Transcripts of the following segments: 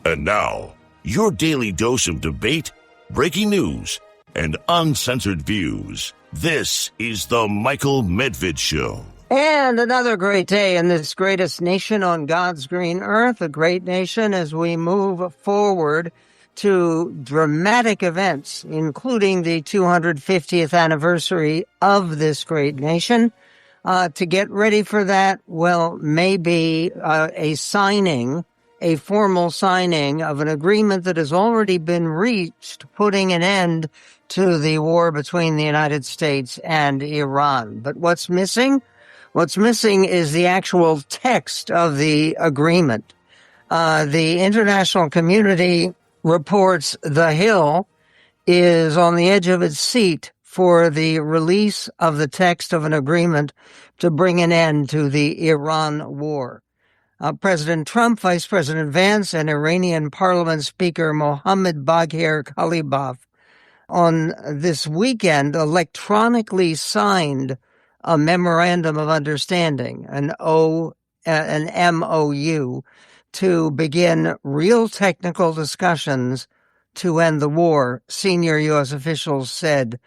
And now, your daily dose of debate, breaking news, and uncensored views. This is the Michael Medved Show. And another great day in this greatest nation on God's green earth, a great nation as we move forward to dramatic events, including the 250th anniversary of this great nation. To get ready for that, well, maybe a formal signing of an agreement that has already been reached, putting an end to the war between the United States and Iran. But what's missing? What's missing is the actual text of the agreement. The international community reports the Hill is on the edge of its seat for the release of the text of an agreement to bring an end to the Iran war. President Trump, Vice President Vance, and Iranian Parliament Speaker Mohammad Bagher Ghalibaf on this weekend electronically signed a memorandum of understanding, an MOU, to begin real technical discussions to end the war, senior U.S. officials said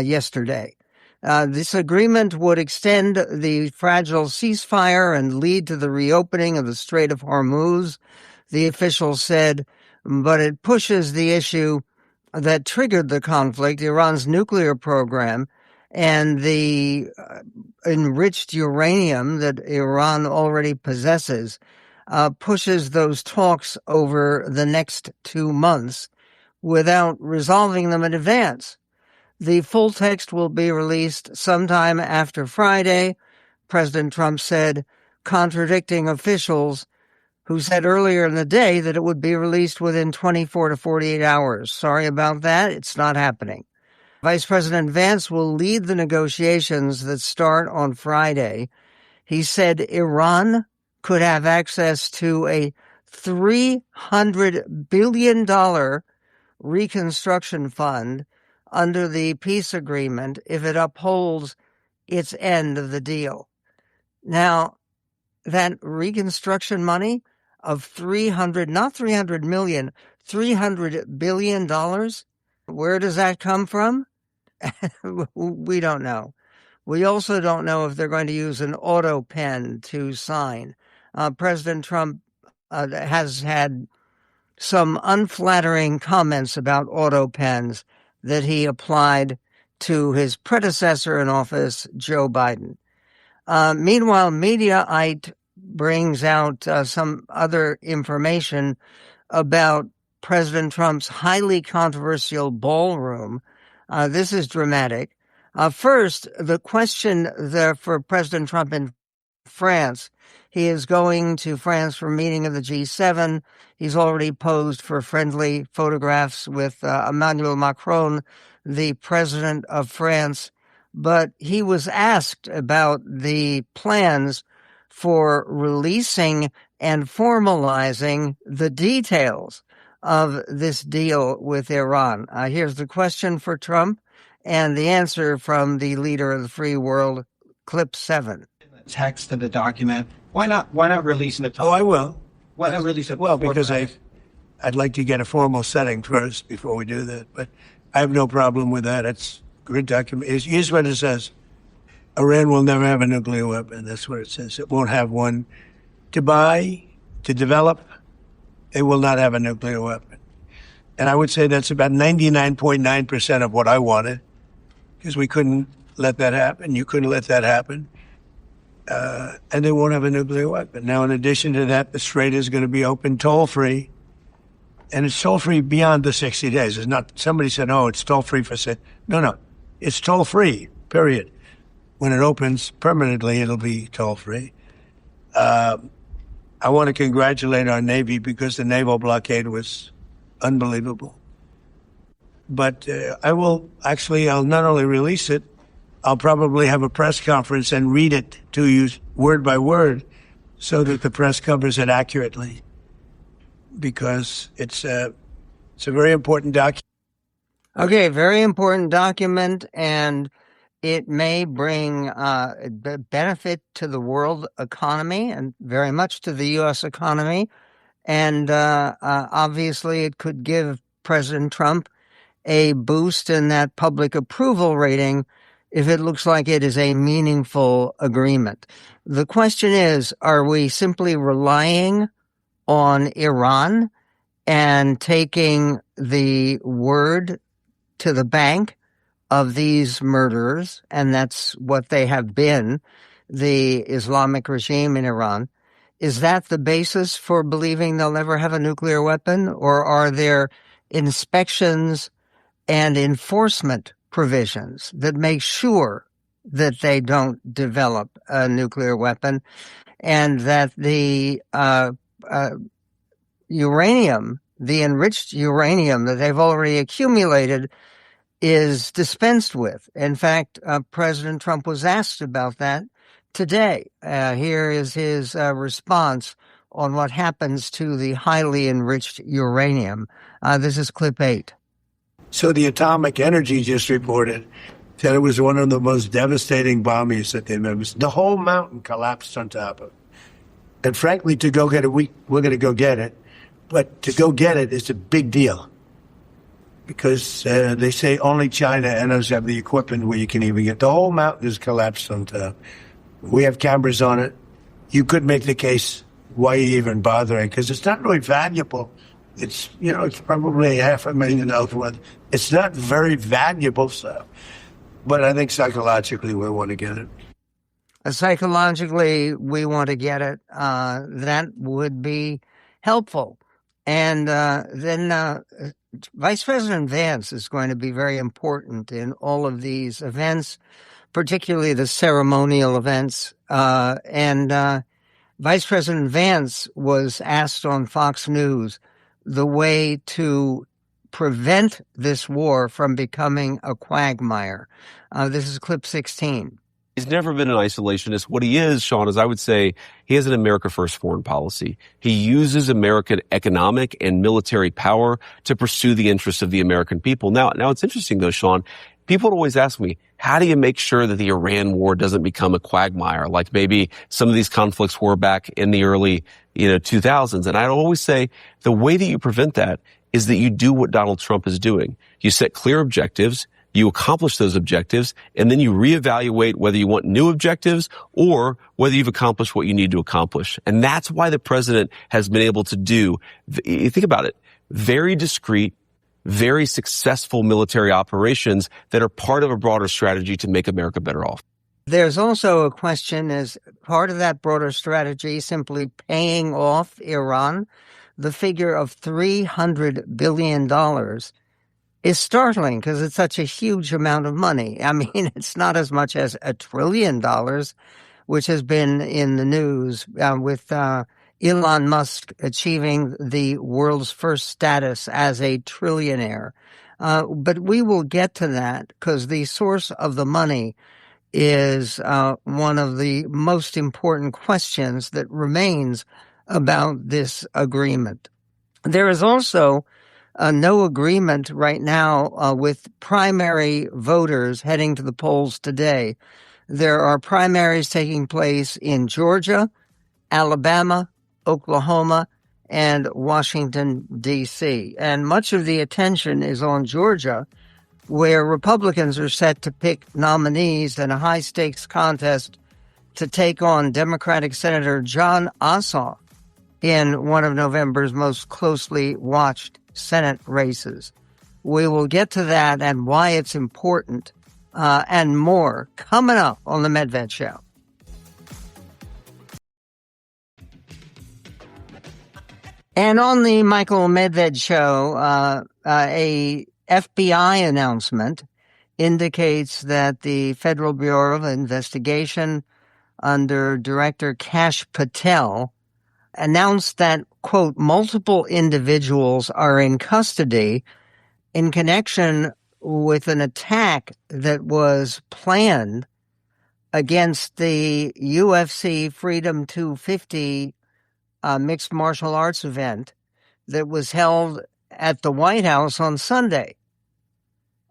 yesterday. This agreement would extend the fragile ceasefire and lead to the reopening of the Strait of Hormuz, the officials said, but it pushes the issue that triggered the conflict, Iran's nuclear program, and the enriched uranium that Iran already possesses, pushes those talks over the next 2 months without resolving them in advance. The full text will be released sometime after Friday, President Trump said, contradicting officials who said earlier in the day that it would be released within 24 to 48 hours. Sorry about that. It's not happening. Vice President Vance will lead the negotiations that start on Friday. He said Iran could have access to a $300 billion reconstruction fund under the peace agreement if it upholds its end of the deal. Now, that reconstruction money of $300 billion, where does that come from? We don't know. We also don't know if they're going to use an auto pen to sign. President Trump has had some unflattering comments about auto pens that he applied to his predecessor in office, Joe Biden. Meanwhile, Mediaite brings out some other information about President Trump's highly controversial ballroom. This is dramatic. First, the question there for President Trump in France. He is going to France for a meeting of the G7. He's already posed for friendly photographs with Emmanuel Macron, the president of France. But he was asked about the plans for releasing and formalizing the details of this deal with Iran. Here's the question for Trump and the answer from the leader of the free world, clip 7. Text of the document. Why not release it? Oh, I will. Why not release it? Well, because I'd like to get a formal setting first before we do that. But I have no problem with that. It's a good document. Here's what it says. Iran will never have a nuclear weapon. That's what it says. It won't have one. To buy, to develop, it will not have a nuclear weapon. And I would say that's about 99.9% of what I wanted, because we couldn't let that happen. You couldn't let that happen. And they won't have a nuclear weapon. Now, in addition to that, the Strait is going to be open toll-free. And it's toll-free beyond the 60 days. It's not, somebody said, oh, it's toll-free for... No. It's toll-free, period. When it opens permanently, it'll be toll-free. I want to congratulate our Navy because the naval blockade was unbelievable. But I'll not only release it, I'll probably have a press conference and read it to you word by word so that the press covers it accurately, because it's a very important document. Okay, very important document, and it may bring benefit to the world economy and very much to the U.S. economy. And obviously, it could give President Trump a boost in that public approval rating if it looks like it is a meaningful agreement. The question is, are we simply relying on Iran and taking the word to the bank of these murderers? And that's what they have been, the Islamic regime in Iran. Is that the basis for believing they'll never have a nuclear weapon? Or are there inspections and enforcement provisions that make sure that they don't develop a nuclear weapon, and that the uranium, the enriched uranium that they've already accumulated, is dispensed with? In fact, President Trump was asked about that today. Here is his response on what happens to the highly enriched uranium. This is clip 8. So the Atomic Energy just reported that it was one of the most devastating bombings that they've ever seen. The whole mountain collapsed on top of it. And frankly, to go get it, we're going to go get it. But to go get it is a big deal. Because they say only China and us have the equipment where you can even get. The whole mountain is collapsed on top. We have cameras on it. You could make the case, why are you even bothering? Because it's not really valuable. It's, it's probably $500,000 worth. It's not very valuable stuff. But I think psychologically we want to get it. Psychologically, we want to get it. That would be helpful. And then Vice President Vance is going to be very important in all of these events, particularly the ceremonial events. And Vice President Vance was asked on Fox News the way to prevent this war from becoming a quagmire. This is clip 16. He's never been an isolationist. What he is, Sean, is I would say he has an America First foreign policy. He uses American economic and military power to pursue the interests of the American people. Now it's interesting though, Sean. People always ask me, how do you make sure that the Iran war doesn't become a quagmire like maybe some of these conflicts were back in the early 2000s? And I'd always say the way that you prevent that is that you do what Donald Trump is doing. You set clear objectives, you accomplish those objectives, and then you reevaluate whether you want new objectives or whether you've accomplished what you need to accomplish. And that's why the president has been able to do, think about it, very discreet, very successful military operations that are part of a broader strategy to make America better off. There's also a question, is part of that broader strategy simply paying off Iran? The figure of $300 billion is startling because it's such a huge amount of money. I mean, it's not as much as $1 trillion, which has been in the news with Elon Musk achieving the world's first status as a trillionaire. But we will get to that because the source of the money is one of the most important questions that remains about this agreement. There is also no agreement right now with primary voters heading to the polls today. There are primaries taking place in Georgia, Alabama, Oklahoma, and Washington, D.C. And much of the attention is on Georgia, where Republicans are set to pick nominees in a high-stakes contest to take on Democratic Senator Jon Ossoff in one of November's most closely watched Senate races. We will get to that and why it's important and more coming up on The Medved Show. And on the Michael Medved Show, a FBI announcement indicates that the Federal Bureau of Investigation under Director Kash Patel announced that, quote, multiple individuals are in custody in connection with an attack that was planned against the UFC Freedom 250 mixed martial arts event that was held at the White House on Sunday.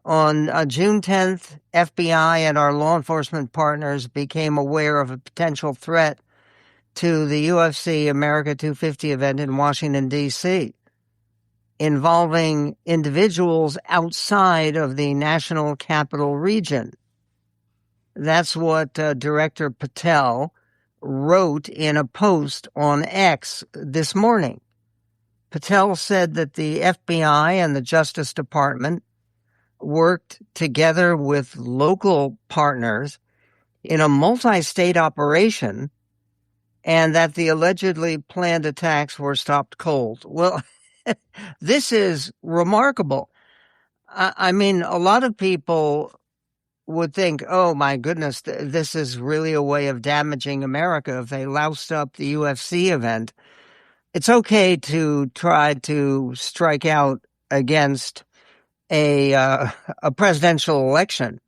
On June 10th, FBI and our law enforcement partners became aware of a potential threat to the UFC America 250 event in Washington, D.C., involving individuals outside of the national capital region. That's what Director Patel wrote in a post on X this morning. Patel said that the FBI and the Justice Department worked together with local partners in a multi-state operation and that the allegedly planned attacks were stopped cold. Well, this is remarkable. I mean, a lot of people would think, oh my goodness, this is really a way of damaging America if they loused up the UFC event. It's okay to try to strike out against a presidential election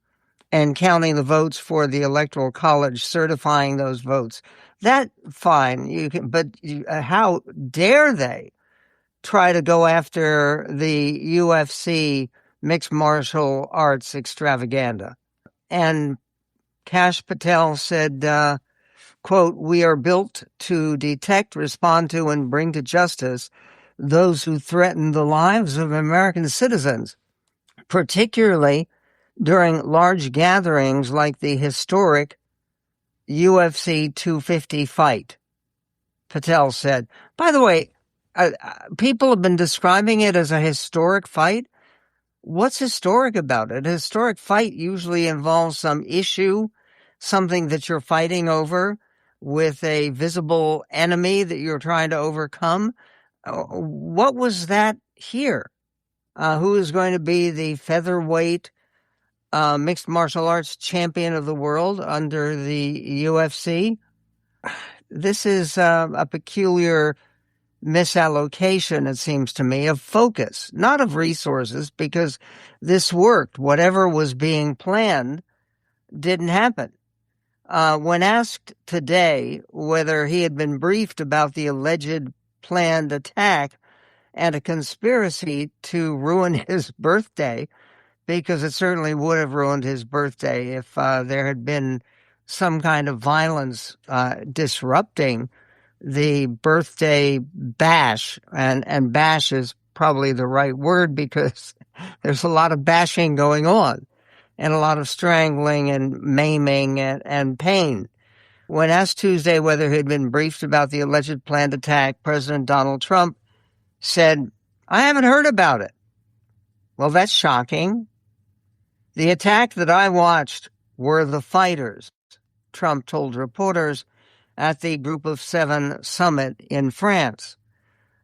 and counting the votes for the Electoral College, certifying those votes. That fine, you can, but how dare they try to go after the UFC mixed martial arts extravaganza? And Kash Patel said, quote, "We are built to detect, respond to, and bring to justice those who threaten the lives of American citizens, particularly during large gatherings like the historic UFC 250 fight," Patel said. By the way, people have been describing it as a historic fight. What's historic about it? A historic fight usually involves some issue, something that you're fighting over with a visible enemy that you're trying to overcome. What was that here? Who is going to be the featherweight mixed martial arts champion of the world under the UFC? This is a peculiar misallocation, it seems to me, of focus, not of resources, because this worked. Whatever was being planned didn't happen. When asked today whether he had been briefed about the alleged planned attack and a conspiracy to ruin his birthday, because it certainly would have ruined his birthday if there had been some kind of violence disrupting the birthday bash, and bash is probably the right word because there's a lot of bashing going on and a lot of strangling and maiming and pain. When asked Tuesday whether he had been briefed about the alleged planned attack, President Donald Trump said, "I haven't heard about it." Well, that's shocking. The attack that I watched were the fighters, Trump told reporters at the Group of Seven summit in France.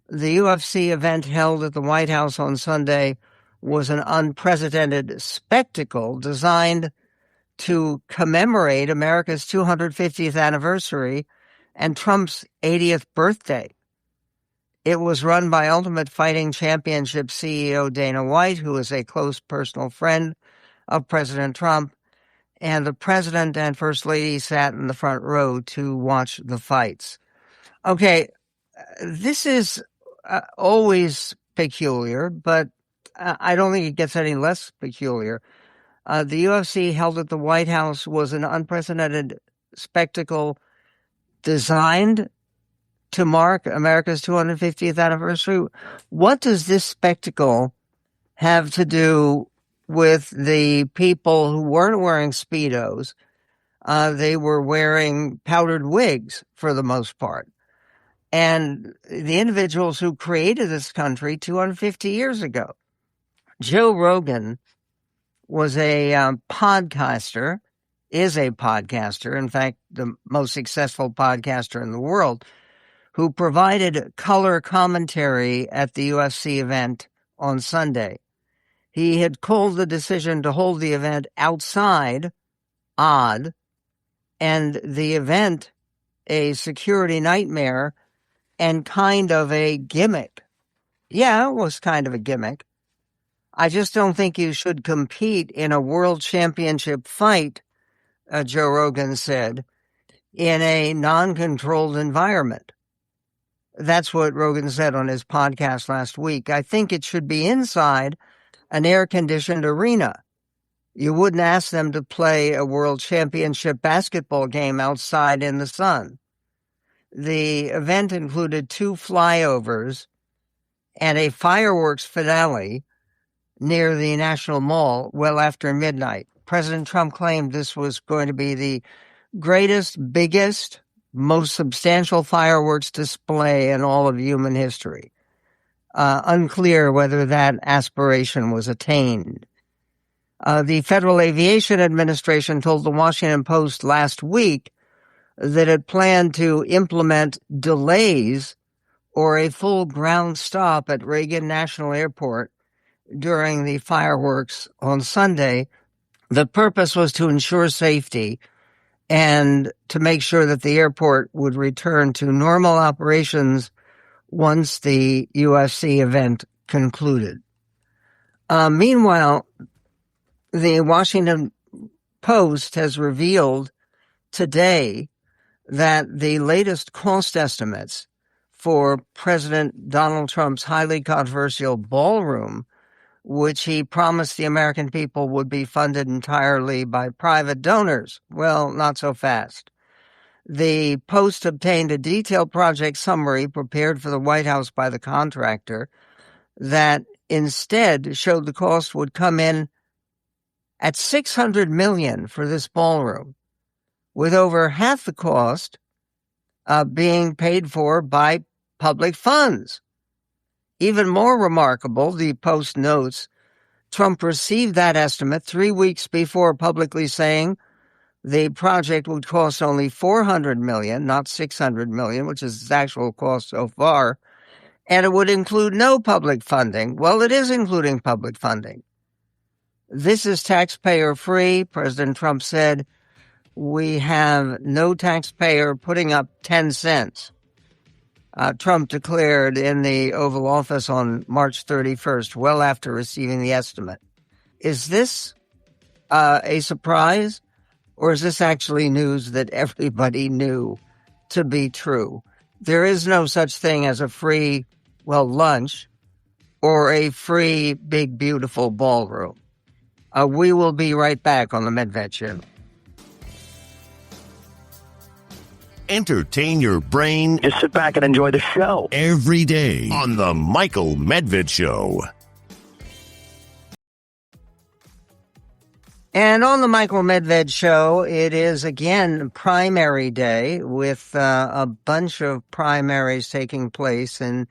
The UFC event held at the White House on Sunday was an unprecedented spectacle designed to commemorate America's 250th anniversary and Trump's 80th birthday. It was run by Ultimate Fighting Championship CEO Dana White, who is a close personal friend of President Trump, and the president and first lady sat in the front row to watch the fights. Okay, this is always peculiar, but I don't think it gets any less peculiar. The UFC held at the White House was an unprecedented spectacle designed to mark America's 250th anniversary. What does this spectacle have to do with the people who weren't wearing Speedos? They were wearing powdered wigs for the most part. And the individuals who created this country 250 years ago. Joe Rogan was a podcaster, is a podcaster, in fact, the most successful podcaster in the world, who provided color commentary at the UFC event on Sunday. He had called the decision to hold the event outside odd, and the event a security nightmare and kind of a gimmick. Yeah, it was kind of a gimmick. I just don't think you should compete in a world championship fight, Joe Rogan said, in a non-controlled environment. That's what Rogan said on his podcast last week. I think it should be inside an air-conditioned arena. You wouldn't ask them to play a world championship basketball game outside in the sun. The event included 2 flyovers and a fireworks finale near the National Mall well after midnight. President Trump claimed this was going to be the greatest, biggest, most substantial fireworks display in all of human history. Unclear whether that aspiration was attained. The Federal Aviation Administration told the Washington Post last week that it planned to implement delays or a full ground stop at Reagan National Airport during the fireworks on Sunday. The purpose was to ensure safety and to make sure that the airport would return to normal operations once the UFC event concluded. Meanwhile, the Washington Post has revealed today that the latest cost estimates for President Donald Trump's highly controversial ballroom, which he promised the American people would be funded entirely by private donors. Well, not so fast. The Post obtained a detailed project summary prepared for the White House by the contractor that instead showed the cost would come in at $600 million for this ballroom, with over half the cost being paid for by public funds. Even more remarkable, the Post notes, Trump received that estimate 3 weeks before publicly saying the project would cost only $400 million, not $600 million, which is its actual cost so far, and it would include no public funding. Well, it is including public funding. This is taxpayer-free. President Trump said, we have no taxpayer putting up 10 cents. Trump declared in the Oval Office on March 31st, well after receiving the estimate. Is this a surprise, or is this actually news that everybody knew to be true? There is no such thing as a free, lunch or a free, big, beautiful ballroom. We will be right back on the Medved Show. Entertain your brain. Just sit back and enjoy the show. Every day on the Michael Medved Show. And on the Michael Medved Show, it is again primary day with a bunch of primaries taking place in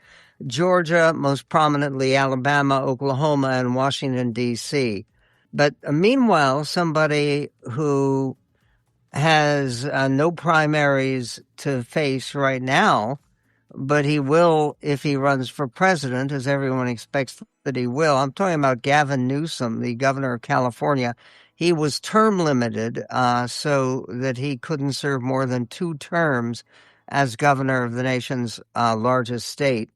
Georgia, most prominently Alabama, Oklahoma, and Washington, D.C. But meanwhile, somebody who has no primaries to face right now, but he will if he runs for president, as everyone expects that he will. I'm talking about Gavin Newsom, the governor of California. He was term limited so that he couldn't serve more than 2 terms as governor of the nation's largest state.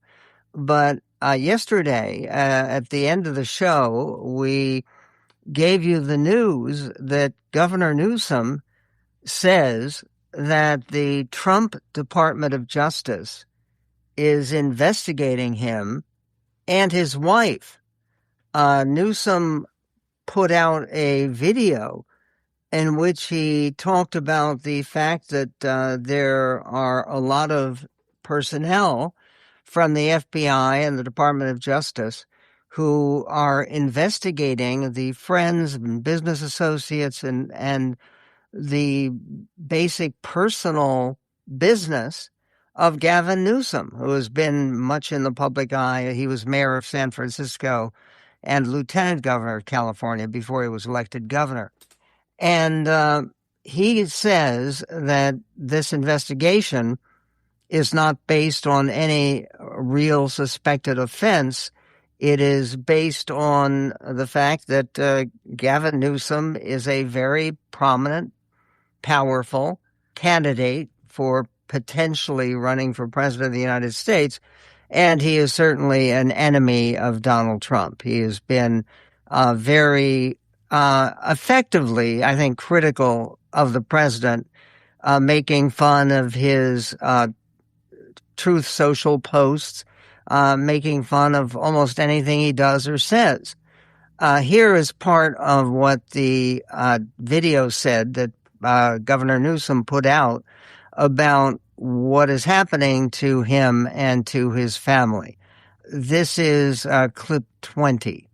But yesterday, at the end of the show, we gave you the news that Governor Newsom says that the Trump Department of Justice is investigating him and his wife. Newsom put out a video in which he talked about the fact that there are a lot of personnel from the FBI and the Department of Justice who are investigating the friends and business associates and the basic personal business of Gavin Newsom, who has been much in the public eye. He was mayor of San Francisco and lieutenant governor of California before he was elected governor. And he says that this investigation is not based on any real suspected offense. It is based on the fact that Gavin Newsom is a very prominent, powerful candidate for potentially running for president of the United States, and he is certainly an enemy of Donald Trump. He has been very effectively, I think, critical of the president, making fun of his Truth Social posts, making fun of almost anything he does or says. Here is part of what the video said that Governor Newsom put out about what is happening to him and to his family. This is clip 20.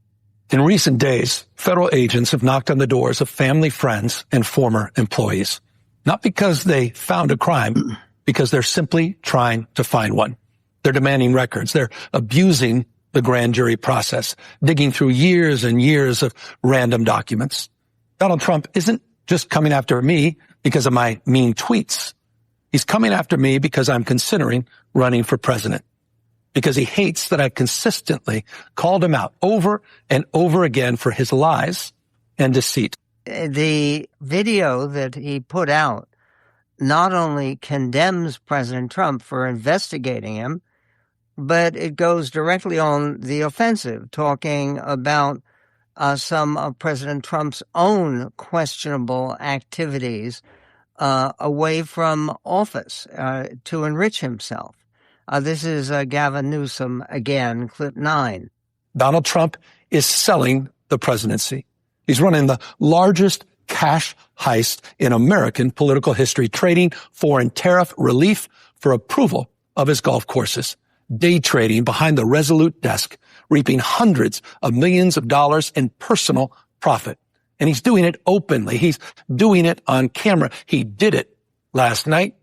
In recent days, federal agents have knocked on the doors of family, friends, and former employees. Not because they found a crime, because they're simply trying to find one. They're demanding records. They're abusing the grand jury process, digging through years and years of random documents. Donald Trump isn't just coming after me because of my mean tweets. He's coming after me because I'm considering running for president, because he hates that I consistently called him out over and over again for his lies and deceit. The video that he put out not only condemns President Trump for investigating him, but it goes directly on the offensive, talking about some of President Trump's own questionable activities away from office to enrich himself. This is Gavin Newsom again, clip 9. Donald Trump is selling the presidency. He's running the largest cash heist in American political history, trading foreign tariff relief for approval of his golf courses, day trading behind the Resolute desk, reaping hundreds of millions of dollars in personal profit. And he's doing it openly. He's doing it on camera. He did it last night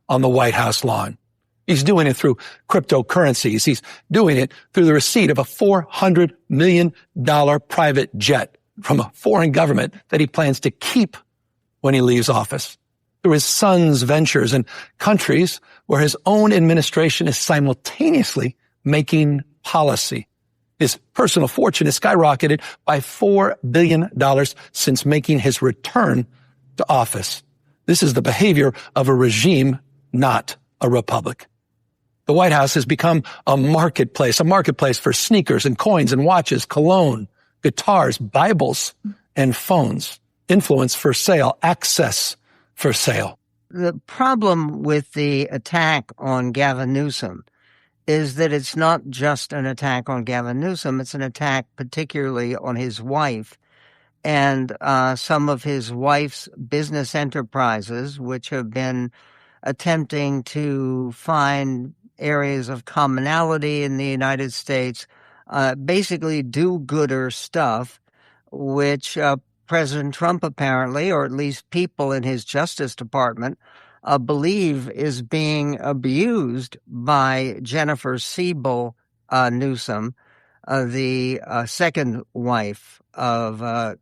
on the White House lawn. He's doing it through cryptocurrencies. He's doing it through the receipt of a $400 million private jet from a foreign government that he plans to keep when he leaves office, through his son's ventures in countries where his own administration is simultaneously making policy. His personal fortune has skyrocketed by $4 billion since making his return to office. This is the behavior of a regime, not a republic. The White House has become a marketplace for sneakers and coins and watches, cologne, guitars, Bibles, and phones. Influence for sale, access for sale. The problem with the attack on Gavin Newsom is that it's not just an attack on Gavin Newsom, it's an attack particularly on his wife and some of his wife's business enterprises, which have been attempting to find areas of commonality in the United States, basically do-gooder stuff, which President Trump apparently, or at least people in his Justice Department, believe is being abused by Jennifer Siebel Newsom, the second wife of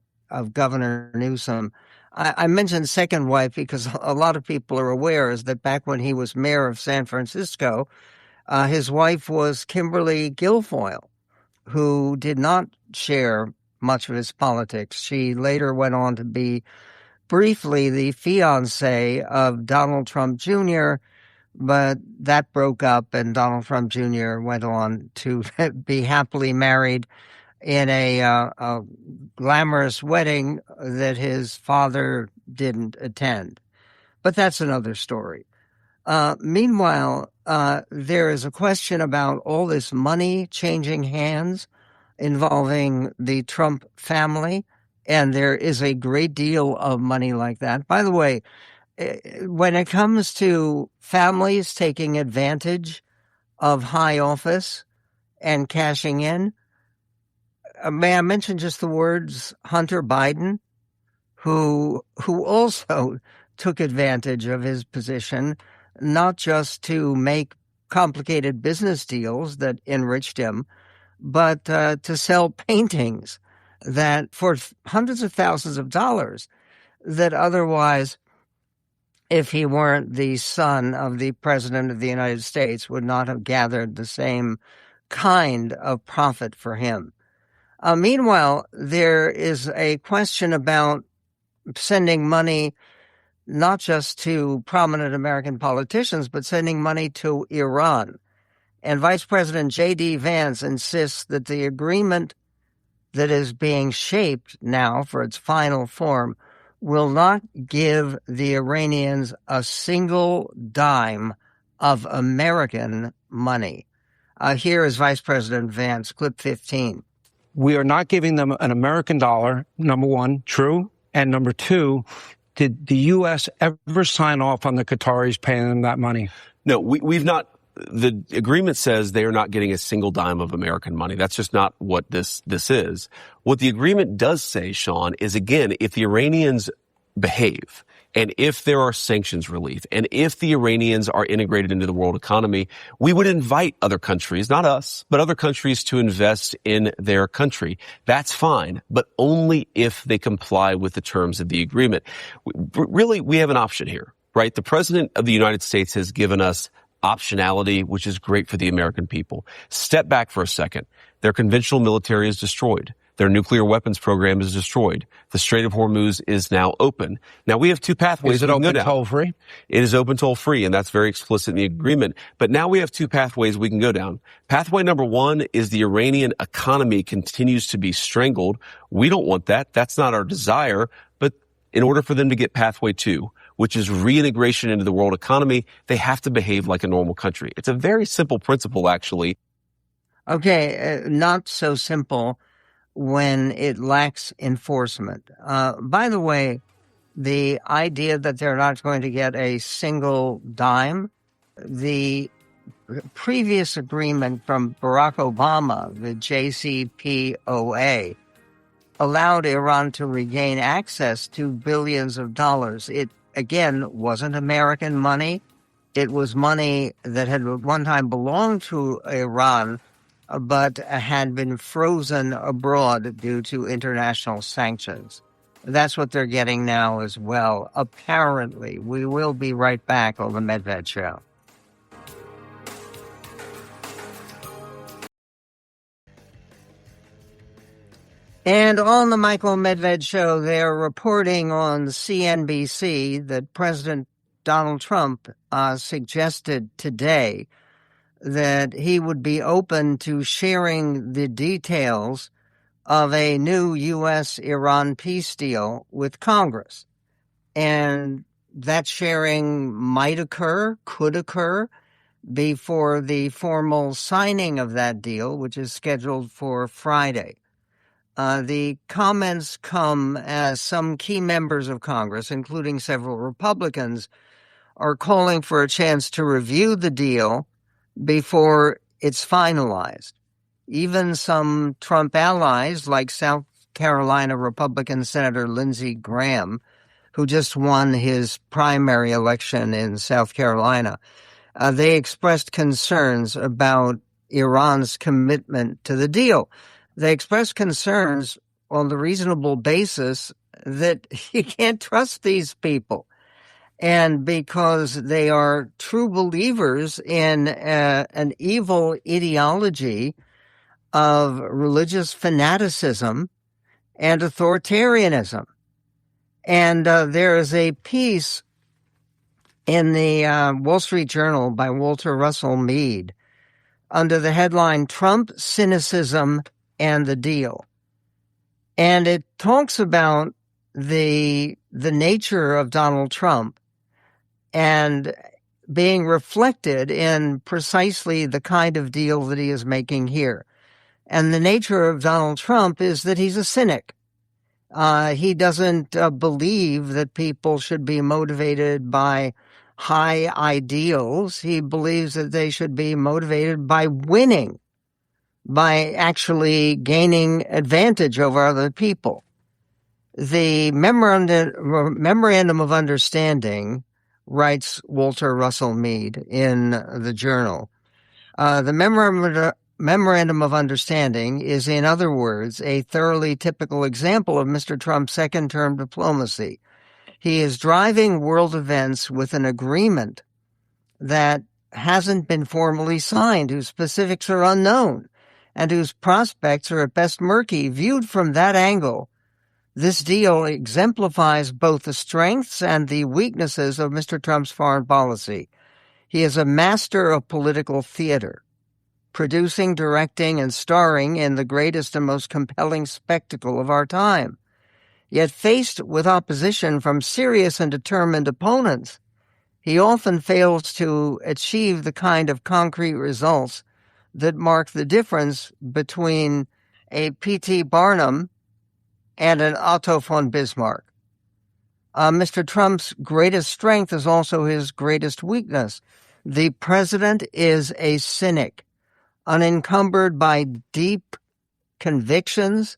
Governor Newsom. I mentioned second wife because a lot of people are aware is that back when he was mayor of San Francisco, his wife was Kimberly Guilfoyle, who did not share much of his politics. She later went on to be briefly the fiancée of Donald Trump Jr., but that broke up and Donald Trump Jr. went on to be happily married in a glamorous wedding that his father didn't attend. But that's another story. Meanwhile, there is a question about all this money changing hands involving the Trump family, and there is a great deal of money like that. By the way, when it comes to families taking advantage of high office and cashing in, may I mention just the words Hunter Biden, who also took advantage of his position, not just to make complicated business deals that enriched him, but to sell paintings that for hundreds of thousands of dollars that otherwise, if he weren't the son of the President of the United States, would not have gathered the same kind of profit for him. Meanwhile, there is a question about sending money not just to prominent American politicians, but sending money to Iran. And Vice President J.D. Vance insists that the agreement that is being shaped now for its final form will not give the Iranians a single dime of American money. Here is Vice President Vance, clip 15. We are not giving them an American dollar, number one, true. And number two, did the U.S. ever sign off on the Qataris paying them that money? No, we've not. The agreement says they are not getting a single dime of American money. That's just not what this is. What the agreement does say, Sean, is again, if the Iranians behave and if there are sanctions relief and if the Iranians are integrated into the world economy, we would invite other countries, not us, but other countries to invest in their country. That's fine, but only if they comply with the terms of the agreement. Really, we have an option here, right? The President of the United States has given us optionality, which is great for the American people. Step back for a second. Their conventional military is destroyed. Their nuclear weapons program is destroyed. The Strait of Hormuz is now open. Now, we have two pathways. Is it open toll-free? It is open toll-free, and that's very explicit in the agreement. But now we have two pathways we can go down. Pathway number one is the Iranian economy continues to be strangled. We don't want that. That's not our desire. But in order for them to get pathway two, which is reintegration into the world economy, they have to behave like a normal country. It's a very simple principle, actually. Okay, not so simple when it lacks enforcement. By the way, the idea that they're not going to get a single dime, the previous agreement from Barack Obama, the JCPOA, allowed Iran to regain access to billions of dollars. It, again, wasn't American money. It was money that had at one time belonged to Iran, but had been frozen abroad due to international sanctions. That's what they're getting now as well, apparently. We will be right back on the Medved Show. And on the Michael Medved Show, they're reporting on CNBC that President Donald Trump suggested today that he would be open to sharing the details of a new U.S.-Iran peace deal with Congress. And that sharing might occur, could occur, before the formal signing of that deal, which is scheduled for Friday. The comments come as some key members of Congress, including several Republicans, are calling for a chance to review the deal before it's finalized. Even some Trump allies, like South Carolina Republican Senator Lindsey Graham, who just won his primary election in South Carolina, they expressed concerns about Iran's commitment to the deal. They expressed concerns on the reasonable basis that you can't trust these people. And because they are true believers in an evil ideology of religious fanaticism and authoritarianism. And there is a piece in the Wall Street Journal by Walter Russell Mead under the headline, Trump, Cynicism, and the Deal. And it talks about the nature of Donald Trump and being reflected in precisely the kind of deal that he is making here. And the nature of Donald Trump is that he's a cynic. He doesn't believe that people should be motivated by high ideals. He believes that they should be motivated by winning, by actually gaining advantage over other people. The Memorandum of Understanding, writes Walter Russell Mead in the Journal, the Memorandum of Understanding is, in other words, a thoroughly typical example of Mr. Trump's second-term diplomacy. He is driving world events with an agreement that hasn't been formally signed, whose specifics are unknown, and whose prospects are at best murky. Viewed from that angle, this deal exemplifies both the strengths and the weaknesses of Mr. Trump's foreign policy. He is a master of political theater, producing, directing, and starring in the greatest and most compelling spectacle of our time. Yet faced with opposition from serious and determined opponents, he often fails to achieve the kind of concrete results that mark the difference between a P.T. Barnum and an Otto von Bismarck. Mr. Trump's greatest strength is also his greatest weakness. The president is a cynic, unencumbered by deep convictions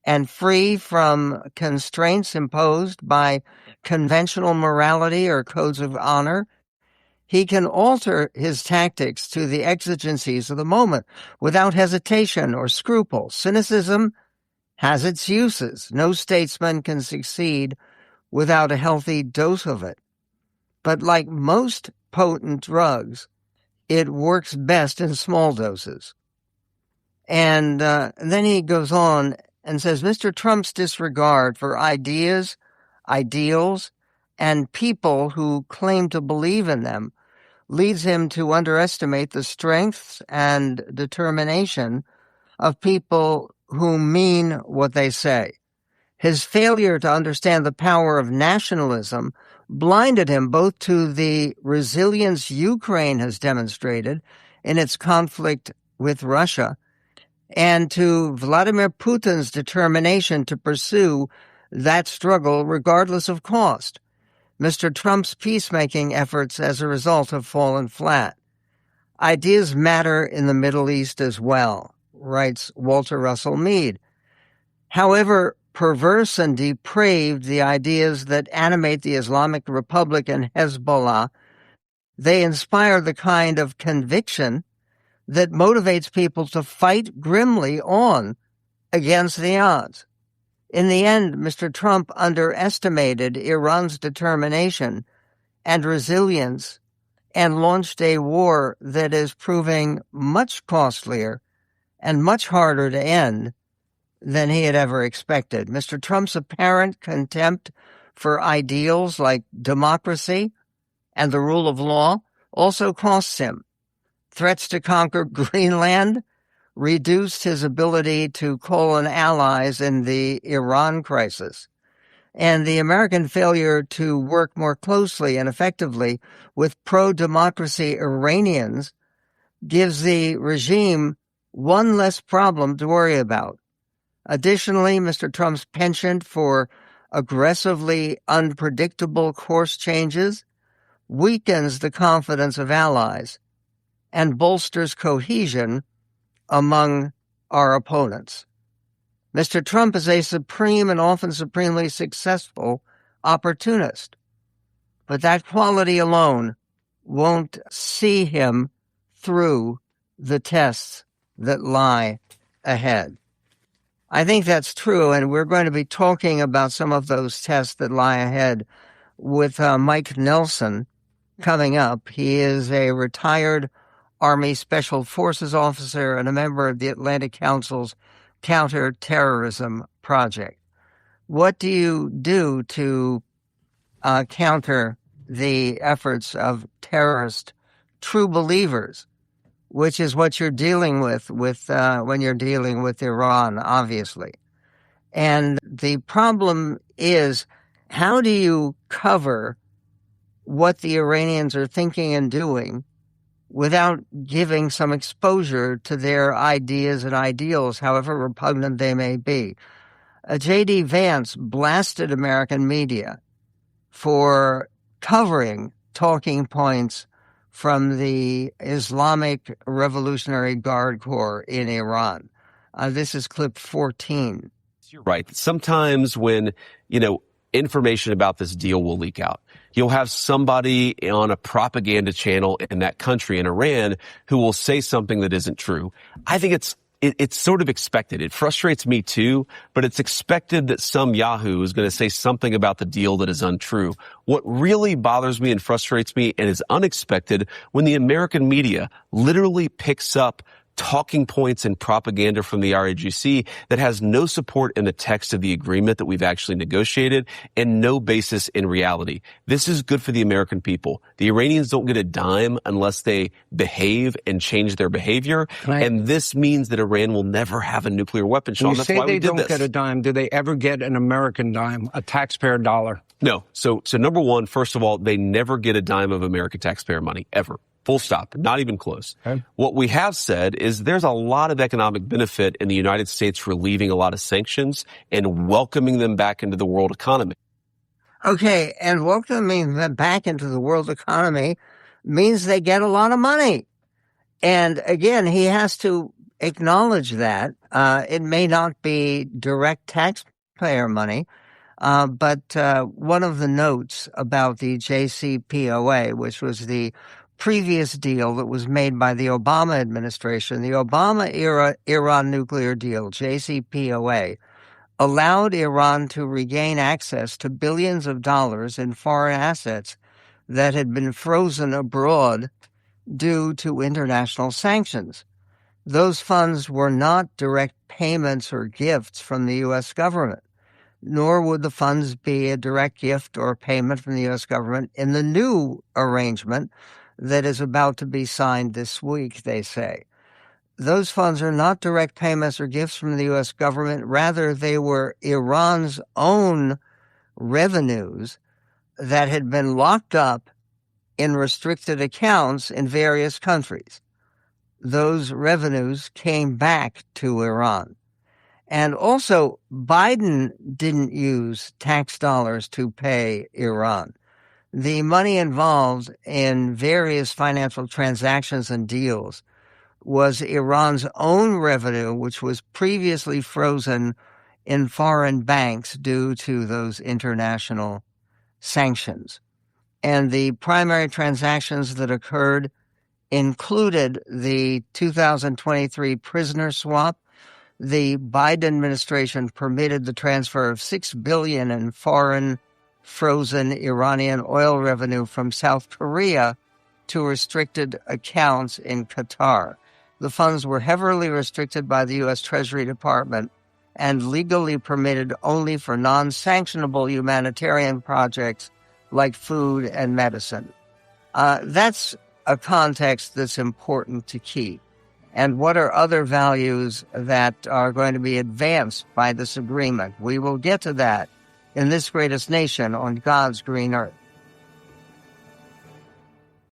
and free from constraints imposed by conventional morality or codes of honor. He can alter his tactics to the exigencies of the moment without hesitation or scruple. Cynicism has its uses. No statesman can succeed without a healthy dose of it. But like most potent drugs, it works best in small doses. And then he goes on and says, Mr. Trump's disregard for ideas, ideals, and people who claim to believe in them leads him to underestimate the strength and determination of people who mean what they say. His failure to understand the power of nationalism blinded him both to the resilience Ukraine has demonstrated in its conflict with Russia and to Vladimir Putin's determination to pursue that struggle regardless of cost. Mr. Trump's peacemaking efforts as a result have fallen flat. Ideas matter in the Middle East as well, writes Walter Russell Mead. However perverse and depraved the ideas that animate the Islamic Republic and Hezbollah, they inspire the kind of conviction that motivates people to fight grimly on against the odds. In the end, Mr. Trump underestimated Iran's determination and resilience and launched a war that is proving much costlier and much harder to end than he had ever expected. Mr. Trump's apparent contempt for ideals like democracy and the rule of law also costs him. Threats to conquer Greenland reduced his ability to call in allies in the Iran crisis. And the American failure to work more closely and effectively with pro-democracy Iranians gives the regime one less problem to worry about. Additionally, Mr. Trump's penchant for aggressively unpredictable course changes weakens the confidence of allies and bolsters cohesion among our opponents. Mr. Trump is a supreme and often supremely successful opportunist, but that quality alone won't see him through the tests that lie ahead. I think that's true, and we're going to be talking about some of those tests that lie ahead with Mike Nelson coming up. He is a retired Army Special Forces officer and a member of the Atlantic Council's Counterterrorism Project. What do you do to counter the efforts of terrorist true believers, which is what you're dealing with when you're dealing with Iran, obviously? And the problem is, how do you cover what the Iranians are thinking and doing without giving some exposure to their ideas and ideals, however repugnant they may be? J.D. Vance blasted American media for covering talking points from the Islamic Revolutionary Guard Corps in Iran. This is clip 14. You're right. Sometimes when, information about this deal will leak out, you'll have somebody on a propaganda channel in that country, in Iran, who will say something that isn't true. I think it's sort of expected. It frustrates me too, but it's expected that some Yahoo is going to say something about the deal that is untrue. What really bothers me and frustrates me and is unexpected when the American media literally picks up talking points and propaganda from the RAGC that has no support in the text of the agreement that we've actually negotiated and no basis in reality. This is good for the American people. The Iranians don't get a dime unless they behave and change their behavior. And this means that Iran will never have a nuclear weapon, Sean. When you That's say why they we did don't this. get a dime, do they ever get an American dime, a taxpayer dollar? No. So number one, first of all, they never get a dime of American taxpayer money, ever. Full stop. Not even close. Okay. What we have said is there's a lot of economic benefit in the United States relieving a lot of sanctions and welcoming them back into the world economy. Okay, and welcoming them back into the world economy means they get a lot of money. And again, he has to acknowledge that. It may not be direct taxpayer money, but one of the notes about the JCPOA, which was the previous deal that was made by the Obama administration, the Obama-era Iran nuclear deal, JCPOA, allowed Iran to regain access to billions of dollars in foreign assets that had been frozen abroad due to international sanctions. Those funds were not direct payments or gifts from the U.S. government, nor would the funds be a direct gift or payment from the U.S. government in the new arrangement that is about to be signed this week, they say. Those funds are not direct payments or gifts from the U.S. government. Rather, they were Iran's own revenues that had been locked up in restricted accounts in various countries. Those revenues came back to Iran. And also, Biden didn't use tax dollars to pay Iran. The money involved in various financial transactions and deals was Iran's own revenue, which was previously frozen in foreign banks due to those international sanctions. And the primary transactions that occurred included the 2023 prisoner swap. The Biden administration permitted the transfer of $6 billion in foreign frozen Iranian oil revenue from South Korea to restricted accounts in Qatar. The funds were heavily restricted by the U.S. Treasury Department and legally permitted only for non-sanctionable humanitarian projects like food and medicine. That's a context that's important to keep. And what are other values that are going to be advanced by this agreement? We will get to that in This Greatest Nation on God's Green Earth.